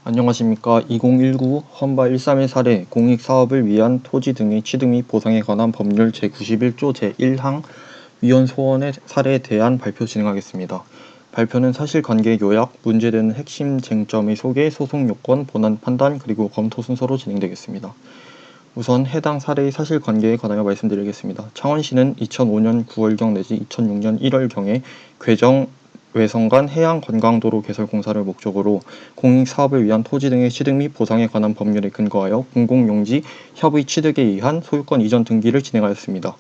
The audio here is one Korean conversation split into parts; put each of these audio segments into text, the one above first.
안녕하십니까. 2019 헌바 131 사례 공익사업을 위한 토지 등의 취득 및 보상에 관한 법률 제91조 제1항 위헌 소원의 사례에 대한 발표 진행하겠습니다. 발표는 사실관계 요약, 문제되는 핵심 쟁점의 소개, 소송 요건, 본안 판단, 그리고 검토 순서로 진행되겠습니다. 우선 해당 사례의 사실관계에 관하여 말씀드리겠습니다. 창원시는 2005년 9월경 내지 2006년 1월경에 괴정 외성간 해양관광도로 개설 공사를 목적으로 공익사업을 위한 토지 등의 취득 및 보상에 관한 법률에 근거하여 공공용지 협의 취득에 의한 소유권 이전 등기를 진행하였습니다.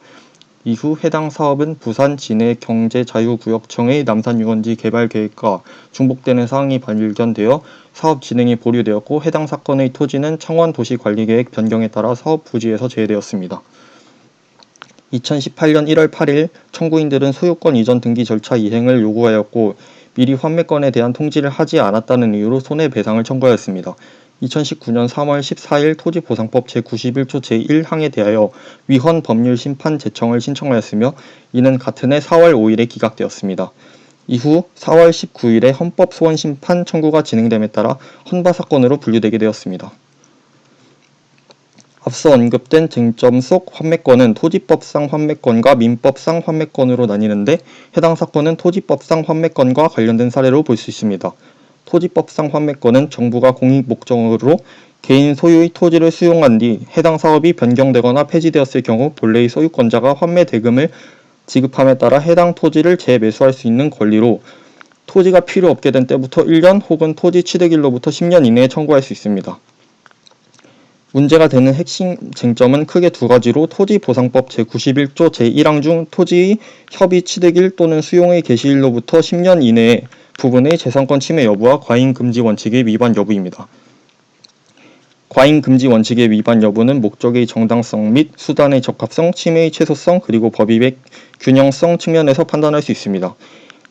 이후 해당 사업은 부산 진해경제자유구역청의 남산유원지 개발계획과 중복되는 사항이 발견되어 사업 진행이 보류되었고, 해당 사건의 토지는 창원도시관리계획 변경에 따라 사업 부지에서 제외되었습니다. 2018년 1월 8일 청구인들은 소유권 이전 등기 절차 이행을 요구하였고, 미리 환매권에 대한 통지를 하지 않았다는 이유로 손해배상을 청구하였습니다. 2019년 3월 14일 토지보상법 제91조 제1항에 대하여 위헌 법률 심판 제청을 신청하였으며, 이는 같은 해 4월 5일에 기각되었습니다. 이후 4월 19일에 헌법소원 심판 청구가 진행됨에 따라 헌바 사건으로 분류되게 되었습니다. 앞서 언급된 쟁점 속 환매권은 토지법상 환매권과 민법상 환매권으로 나뉘는데, 해당 사건은 토지법상 환매권과 관련된 사례로 볼 수 있습니다. 토지법상 환매권은 정부가 공익 목적으로 개인 소유의 토지를 수용한 뒤 해당 사업이 변경되거나 폐지되었을 경우 본래의 소유권자가 환매 대금을 지급함에 따라 해당 토지를 재매수할 수 있는 권리로, 토지가 필요 없게 된 때부터 1년 혹은 토지 취득일로부터 10년 이내에 청구할 수 있습니다. 문제가 되는 핵심 쟁점은 크게 두 가지로, 토지보상법 제91조 제1항 중 토지의 협의 취득일 또는 수용의 개시일로부터 10년 이내의 부분의 재산권 침해 여부와 과잉금지 원칙의 위반 여부입니다. 과잉금지 원칙의 위반 여부는 목적의 정당성 및 수단의 적합성, 침해의 최소성, 그리고 법익의 균형성 측면에서 판단할 수 있습니다.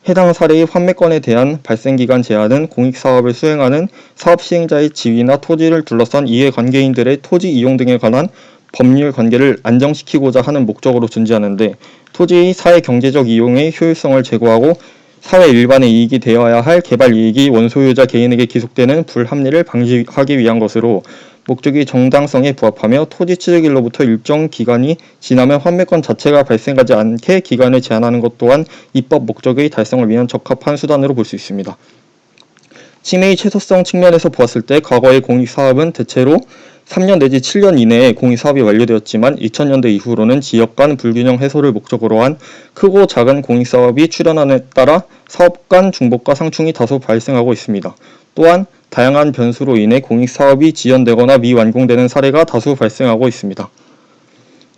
해당 사례의 환매권에 대한 발생기간 제한은 공익사업을 수행하는 사업시행자의 지위나 토지를 둘러싼 이해관계인들의 토지 이용 등에 관한 법률 관계를 안정시키고자 하는 목적으로 존재하는데, 토지의 사회경제적 이용의 효율성을 제고하고 사회 일반의 이익이 되어야 할 개발 이익이 원소유자 개인에게 기속되는 불합리를 방지하기 위한 것으로, 목적의 정당성에 부합하며 토지 취득일로부터 일정 기간이 지나면 환매권 자체가 발생하지 않게 기간을 제한하는 것 또한 입법 목적의 달성을 위한 적합한 수단으로 볼 수 있습니다. 침해의 최소성 측면에서 보았을 때 과거의 공익사업은 대체로 3년 내지 7년 이내에 공익사업이 완료되었지만, 2000년대 이후로는 지역 간 불균형 해소를 목적으로 한 크고 작은 공익사업이 출현함에 따라 사업 간 중복과 상충이 다소 발생하고 있습니다. 또한 다양한 변수로 인해 공익사업이 지연되거나 미완공되는 사례가 다수 발생하고 있습니다.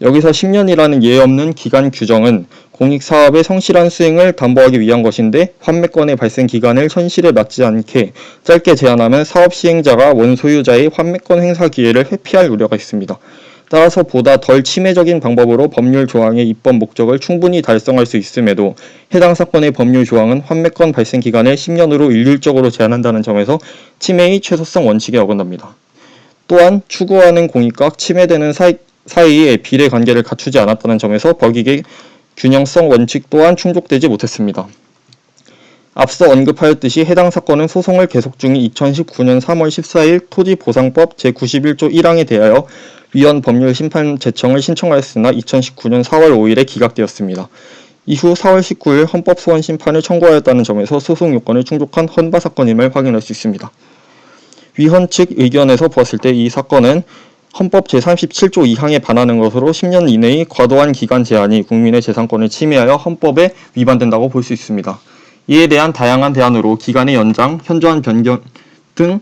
여기서 10년이라는 예외 없는 기간 규정은 공익사업의 성실한 수행을 담보하기 위한 것인데, 환매권의 발생 기간을 현실에 맞지 않게 짧게 제한하면 사업 시행자가 원소유자의 환매권 행사 기회를 회피할 우려가 있습니다. 따라서 보다 덜 침해적인 방법으로 법률 조항의 입법 목적을 충분히 달성할 수 있음에도, 해당 사건의 법률 조항은 환매권 발생 기간을 10년으로 일률적으로 제한한다는 점에서 침해의 최소성 원칙에 어긋납니다. 또한 추구하는 공익과 침해되는 사이의 비례 관계를 갖추지 않았다는 점에서 법익의 균형성 원칙 또한 충족되지 못했습니다. 앞서 언급하였듯이 해당 사건은 소송을 계속 중인 2019년 3월 14일 토지보상법 제91조 1항에 대하여 위헌 법률 심판 제청을 신청하였으나 2019년 4월 5일에 기각되었습니다. 이후 4월 19일 헌법소원 심판을 청구하였다는 점에서 소송 요건을 충족한 헌바 사건임을 확인할 수 있습니다. 위헌 측 의견에서 보았을 때 이 사건은 헌법 제37조 2항에 반하는 것으로 10년 이내의 과도한 기간 제한이 국민의 재산권을 침해하여 헌법에 위반된다고 볼 수 있습니다. 이에 대한 다양한 대안으로 기간의 연장, 현저한 변경 등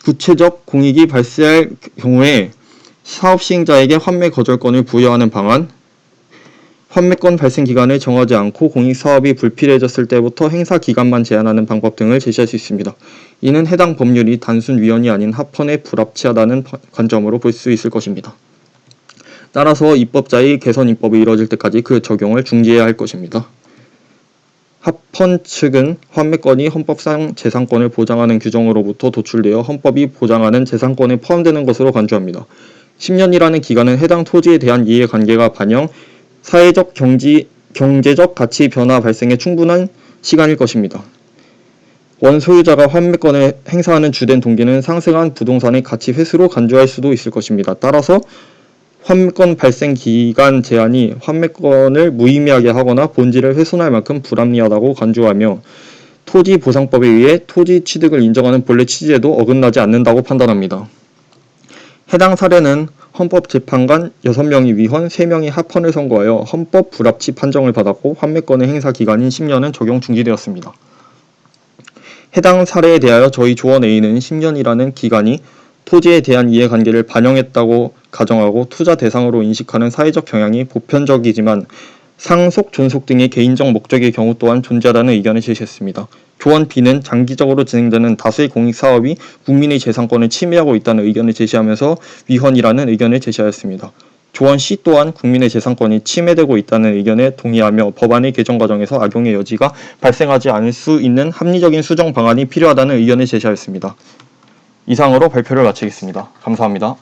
구체적 공익이 발생할 경우에 사업 시행자에게 환매 거절권을 부여하는 방안, 환매권 발생 기간을 정하지 않고 공익사업이 불필요해졌을 때부터 행사 기간만 제한하는 방법 등을 제시할 수 있습니다. 이는 해당 법률이 단순 위헌이 아닌 합헌에 불합치하다는 관점으로 볼 수 있을 것입니다. 따라서 입법자의 개선 입법이 이루어질 때까지 그 적용을 중지해야 할 것입니다. 합헌 측은 환매권이 헌법상 재산권을 보장하는 규정으로부터 도출되어 헌법이 보장하는 재산권에 포함되는 것으로 간주합니다. 10년이라는 기간은 해당 토지에 대한 이해관계가 반영, 사회적 경제적 가치 변화 발생에 충분한 시간일 것입니다. 원소유자가 환매권을 행사하는 주된 동기는 상승한 부동산의 가치 회수로 간주할 수도 있을 것입니다. 따라서 환매권 발생 기간 제한이 환매권을 무의미하게 하거나 본질을 훼손할 만큼 불합리하다고 간주하며 토지보상법에 의해 토지 취득을 인정하는 본래 취지에도 어긋나지 않는다고 판단합니다. 해당 사례는 헌법재판관 6명이 위헌, 3명이 합헌을 선고하여 헌법 불합치 판정을 받았고 환매권의 행사 기간인 10년은 적용 중지되었습니다. 해당 사례에 대하여 저희 조원 A는 10년이라는 기간이 토지에 대한 이해관계를 반영했다고 가정하고 투자 대상으로 인식하는 사회적 경향이 보편적이지만 상속, 존속 등의 개인적 목적의 경우 또한 존재하다는 의견을 제시했습니다. 조원 B는 장기적으로 진행되는 다수의 공익사업이 국민의 재산권을 침해하고 있다는 의견을 제시하면서 위헌이라는 의견을 제시하였습니다. 조원 C 또한 국민의 재산권이 침해되고 있다는 의견에 동의하며 법안의 개정 과정에서 악용의 여지가 발생하지 않을 수 있는 합리적인 수정 방안이 필요하다는 의견을 제시하였습니다. 이상으로 발표를 마치겠습니다. 감사합니다.